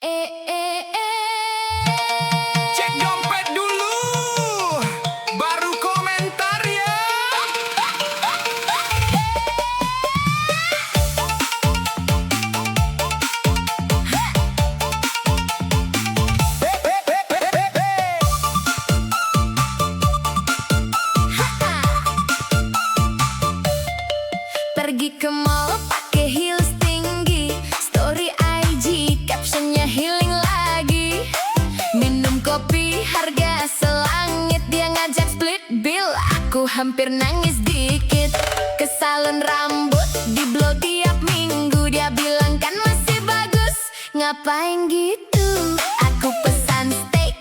Cek dompet dulu, baru komentar ya. Pergi ke mall pakai heels tinggi, story IG captionnya healing lagi. Minum kopi harga selangit, dia ngajak split bill, aku hampir nangis dikit. Ke salon rambut di blow tiap minggu, dia bilang kan masih bagus. Ngapain gitu? Aku pesan steak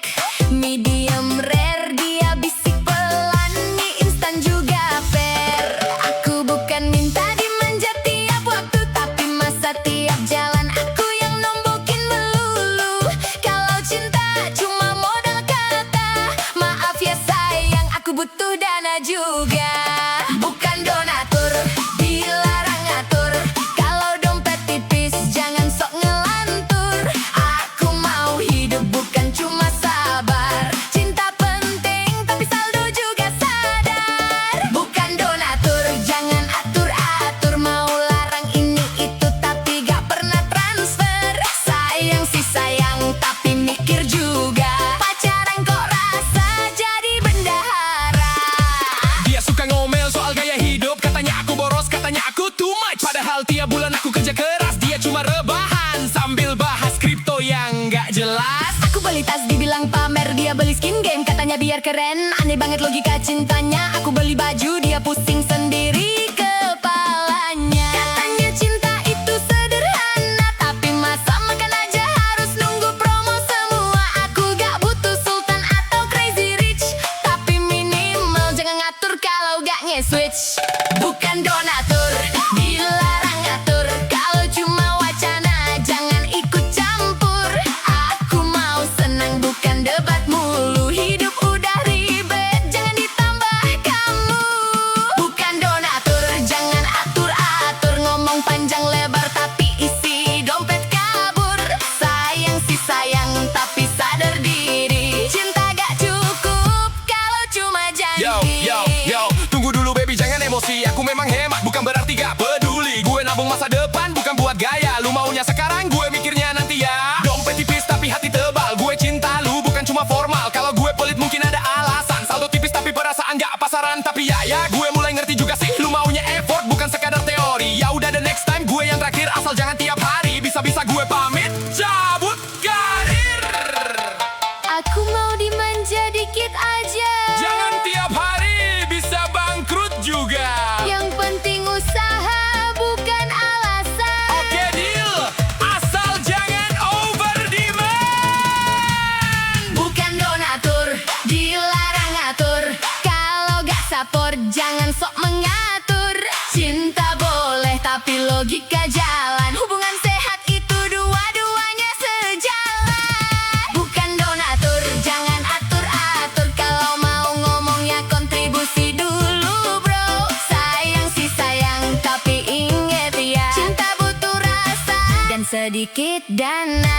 medium rare, dia bisik pelan mie instan juga fair. Aku bukan minta dimanja tiap waktu, tapi masa tiap jalan aku yang nombokin melulu. Kalau cinta cuma modal kata, maaf ya sayang, aku butuh dana juga. Bukan donatur, dilarang ngatur. Kalau dompet tipis jangan sok ngelantur. Aku mau hidup bukan cuma sabar. Cinta penting tapi saldo juga sadar. Bukan donatur, jangan atur-atur. Mau larang ini itu tapi gak pernah transfer. Sayang sih sayang tapi mikir juga. Pacaran kok rasa jadi bendahara. Dia suka ngomel soal gaya hidup, katanya aku boros, katanya aku too much. Padahal tiap bulan aku kerja keras, dia cuma rebahan sambil bahas kripto yang gak jelas. Aku beli tas dibilang pamer, dia beli skin game katanya biar keren. Aneh banget logika cintanya. Aku beli baju, dia pusing sendiri kepalanya. Katanya cinta itu sederhana, tapi masa makan aja harus nunggu promo semua. Aku gak butuh sultan atau crazy rich, tapi minimal jangan ngatur kalau gak nge-switch. Bukan donatur, dilarang ngatur. Kalau cuma wacana jangan ikut campur. Aku mau senang bukan debat mulu. Hidup udah ribet, jangan ditambah kamu. Bukan donatur, jangan atur-atur. Ngomong panjang lebar tapi isi dompet kabur. Sayang sih sayang tapi sadar diri. Cinta gak cukup kalau cuma janji. Yo, tunggu dulu baby jangan emosi. Aku memang hemat bukan berarti gak peduli. Gue nabung masa depan bukan buat gaya. Lu maunya sekarang, gue mikirnya nanti ya. Dompet tipis tapi hati tebal. Gue cinta lu bukan cuma formal. Kalau gue pelit mungkin ada alasan. Saldo tipis tapi perasaan gak pasaran. Tapi ya gue mulai ngerti juga sih. Lu maunya effort bukan sekadar teori. Ya udah the next time gue yang terakhir, asal jangan tiap hari. Bisa-bisa gue pamit cabut karir. Aku mau dimanja dikit aja. Jangan tiap hari, bisa bangkrut juga. Yang penting usaha bukan alasan. Oke deal, asal jangan over demand. Bukan donatur, dilarang ngatur. Kalau gak support jangan sok mengatur. Cinta boleh tapi logika jalan. Hubungan sehat itu dua-duanya sejalan. Bukan donatur, jangan atur-atur. Kalau mau ngomongnya kontribusi dulu bro. Sayang sih sayang tapi inget ya, cinta butuh rasa dan sedikit dana.